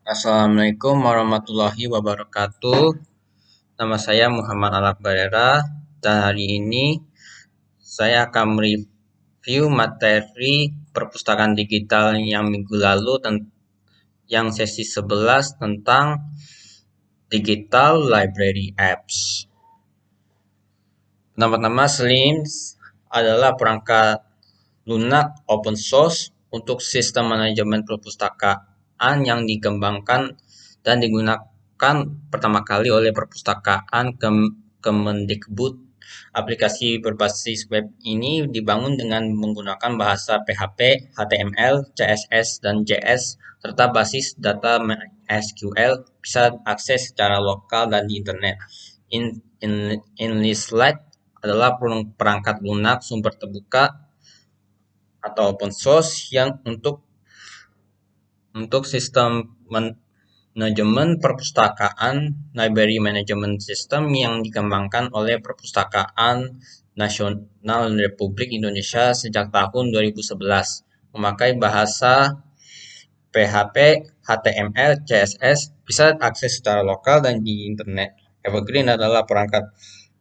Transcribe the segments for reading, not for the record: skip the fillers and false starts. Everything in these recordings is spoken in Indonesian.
Assalamualaikum warahmatullahi wabarakatuh. Nama saya Muhammad Al-Akbarera dan hari ini saya akan mereview materi perpustakaan digital yang minggu lalu yang sesi 11 tentang Digital Library Apps. Pertama-tama, Slims adalah perangkat lunak open source untuk sistem manajemen perpustakaan yang dikembangkan dan digunakan pertama kali oleh Perpustakaan Kemendikbud. Aplikasi berbasis web ini dibangun dengan menggunakan bahasa PHP, HTML, CSS, dan JS, serta basis data MySQL, bisa akses secara lokal dan di internet. Enlisted adalah perangkat lunak sumber terbuka atau open source yang untuk sistem manajemen perpustakaan, library management system yang dikembangkan oleh Perpustakaan Nasional Republik Indonesia sejak tahun 2011, memakai bahasa PHP, HTML, CSS, bisa akses secara lokal dan di internet. Evergreen adalah perangkat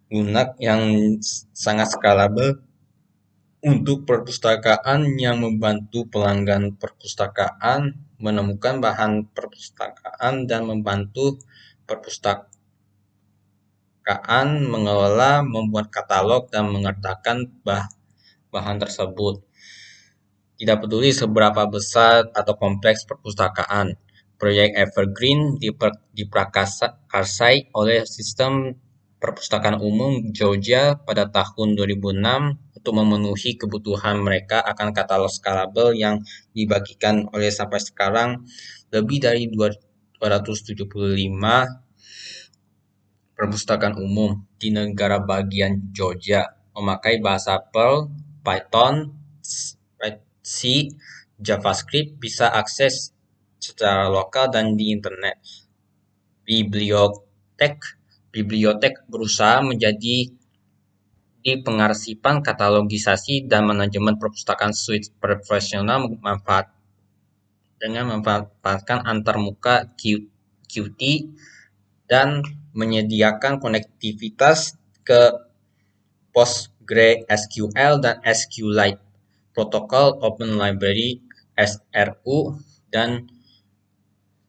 lunak yang sangat scalable untuk perpustakaan yang membantu pelanggan perpustakaan menemukan bahan perpustakaan dan membantu perpustakaan mengelola, membuat katalog, dan mengerjakan bahan tersebut. Tidak peduli seberapa besar atau kompleks perpustakaan, proyek Evergreen diprakarsai oleh Sistem Perpustakaan Umum Georgia pada tahun 2006 untuk memenuhi kebutuhan mereka akan katalog scalable yang dibagikan oleh sampai sekarang lebih dari 275 perpustakaan umum di negara bagian Georgia, memakai bahasa Perl, Python, C, JavaScript, bisa akses secara lokal dan di internet. Bibliotek berusaha menjadi di pengarsipan, katalogisasi, dan manajemen perpustakaan suite profesional dengan memanfaatkan antarmuka Qt dan menyediakan konektivitas ke PostgreSQL dan SQLite, protokol Open Library SRU, dan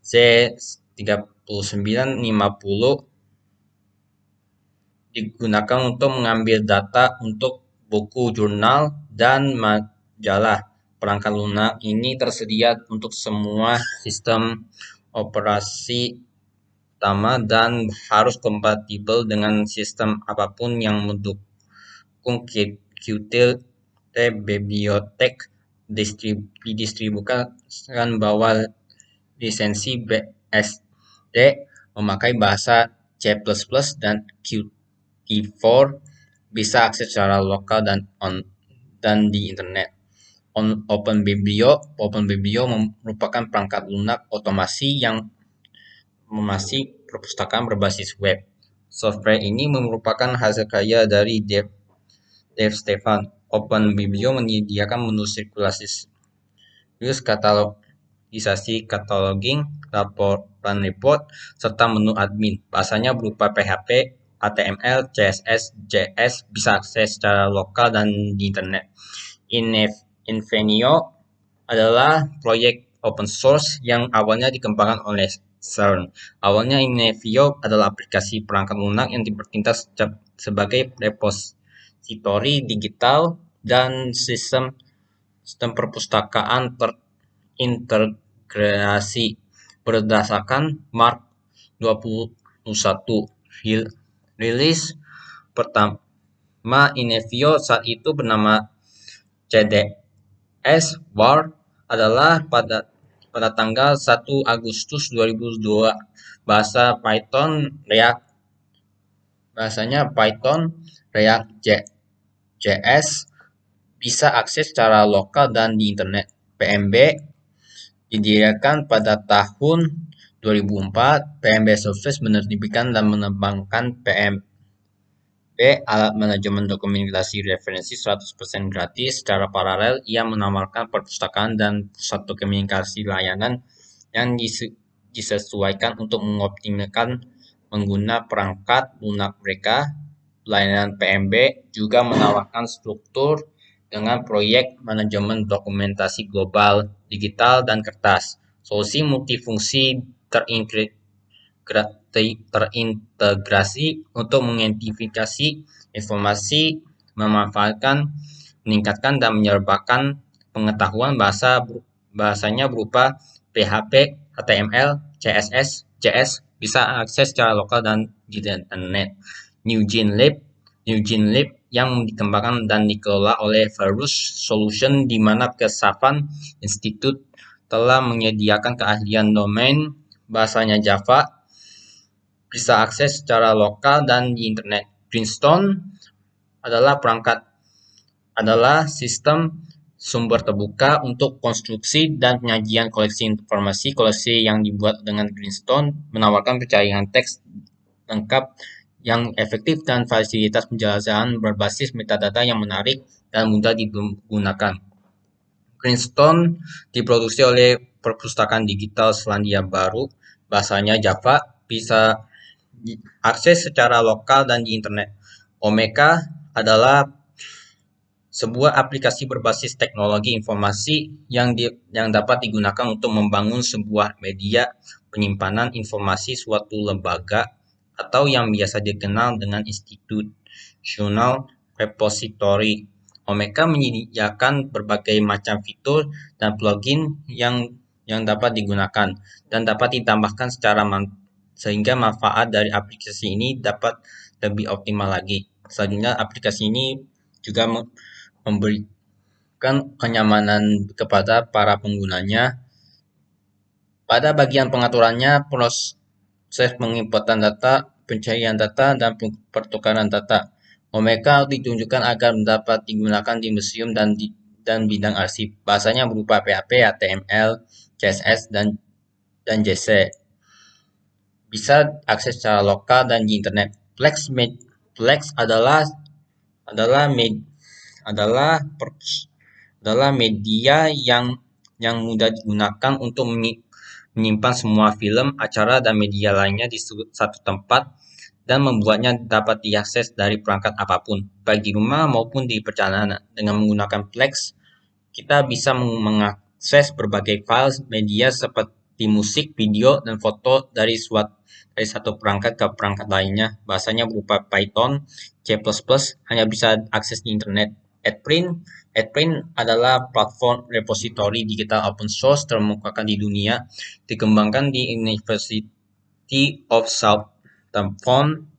Z3950 digunakan untuk mengambil data untuk buku jurnal dan majalah. Perangkat lunak ini tersedia untuk semua sistem operasi utama dan harus kompatibel dengan sistem apapun yang mendukung Qt. Bibliotek didistribusikan bawah lisensi BSD, memakai bahasa C++ dan Qt4, bisa akses secara lokal dan di internet. OpenBiblio merupakan perangkat lunak otomasi yang memasi perpustakaan berbasis web. Software ini merupakan hasil karya dari Dave Stefan. OpenBiblio menyediakan menu sirkulasi katalogisasi, cataloging, laporan report, serta menu admin. Bahasanya berupa PHP, HTML, CSS, JS, bisa akses secara lokal dan di internet. Invenio adalah proyek open source yang awalnya dikembangkan oleh CERN. Awalnya Invenio adalah aplikasi perangkat lunak yang dipertindak sebagai repositori digital dan sistem perpustakaan terintegrasi berdasarkan Mark 21. Rilis pertama Invenio saat itu bernama CDS War adalah pada tanggal 1 Agustus 2002. Bahasanya Python, React JS, bisa akses secara lokal dan di internet. PMB didirikan pada tahun 2004. PMB Software menerbitkan dan mengembangkan PMB, alat manajemen dokumentasi referensi 100% gratis. Secara paralel, ia menawarkan perpustakaan dan pusat dokumentasi layanan yang disesuaikan untuk mengoptimalkan pengguna perangkat lunak mereka. Pelayanan PMB juga menawarkan struktur dengan proyek manajemen dokumentasi global, digital, dan kertas. Solusi multifungsi terintegrasi untuk mengidentifikasi informasi, memanfaatkan, meningkatkan, dan menyebarkan pengetahuan bahasanya berupa PHP, HTML, CSS, JS bisa akses secara lokal dan di internet. New Gene Lab yang dikembangkan dan dikelola oleh Verus Solution di mana Kesavan Institute telah menyediakan keahlian domain bahasanya Java, bisa akses secara lokal dan di internet. Greenstone adalah sistem sumber terbuka untuk konstruksi dan penyajian koleksi informasi. Koleksi yang dibuat dengan Greenstone menawarkan pencarian teks lengkap yang efektif dan fasilitas penjelasan berbasis metadata yang menarik dan mudah digunakan. Greenstone diproduksi oleh Perpustakaan Digital Selandia Baru, bahasanya Java, bisa diakses secara lokal dan di internet. Omeka adalah sebuah aplikasi berbasis teknologi informasi yang dapat digunakan untuk membangun sebuah media penyimpanan informasi suatu lembaga atau yang biasa dikenal dengan institutional repository. Omeka menyediakan berbagai macam fitur dan plugin yang dapat digunakan dan dapat ditambahkan sehingga manfaat dari aplikasi ini dapat lebih optimal lagi. Selanjutnya, aplikasi ini juga memberikan kenyamanan kepada para penggunanya. Pada bagian pengaturannya, proses pengimportan data, pencarian data, dan pertukaran data. Omeka ditunjukkan agar dapat digunakan di museum dan bidang arsip. Bahasanya berupa PHP, HTML, CSS, dan JS. Bisa akses secara lokal dan di internet. Plex adalah media yang mudah digunakan untuk menyimpan semua film, acara, dan media lainnya di satu tempat dan membuatnya dapat diakses dari perangkat apapun, baik di rumah maupun di perjalanan. Dengan menggunakan Plex, kita bisa mengakses berbagai file media seperti musik, video, dan foto dari satu perangkat ke perangkat lainnya. Bahasanya berupa Python, C++, hanya bisa akses di internet. AdPrint adalah platform repositori digital open source terkemuka di dunia, dikembangkan di University of Southampton.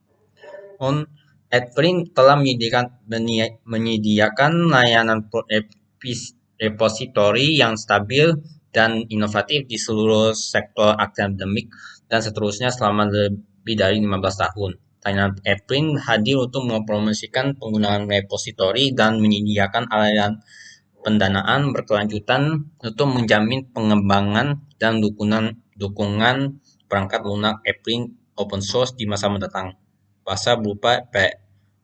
AdPrint telah menyediakan layanan repositori yang stabil dan inovatif di seluruh sektor akademik dan seterusnya selama lebih dari 15 tahun. Layanan AdPrint hadir untuk mempromosikan penggunaan repositori dan menyediakan aliran pendanaan berkelanjutan untuk menjamin pengembangan dan dukungan perangkat lunak AdPrint open source di masa mendatang. Bahasa berupa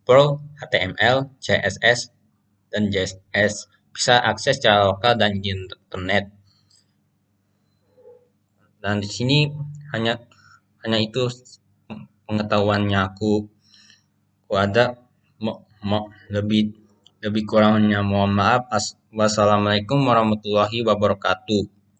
Perl, HTML, CSS, dan JS bisa akses secara lokal dan di internet. Dan di sini hanya itu pengetahuannya aku ada. Lebih kurangnya mohon maaf. Wassalamualaikum warahmatullahi wabarakatuh.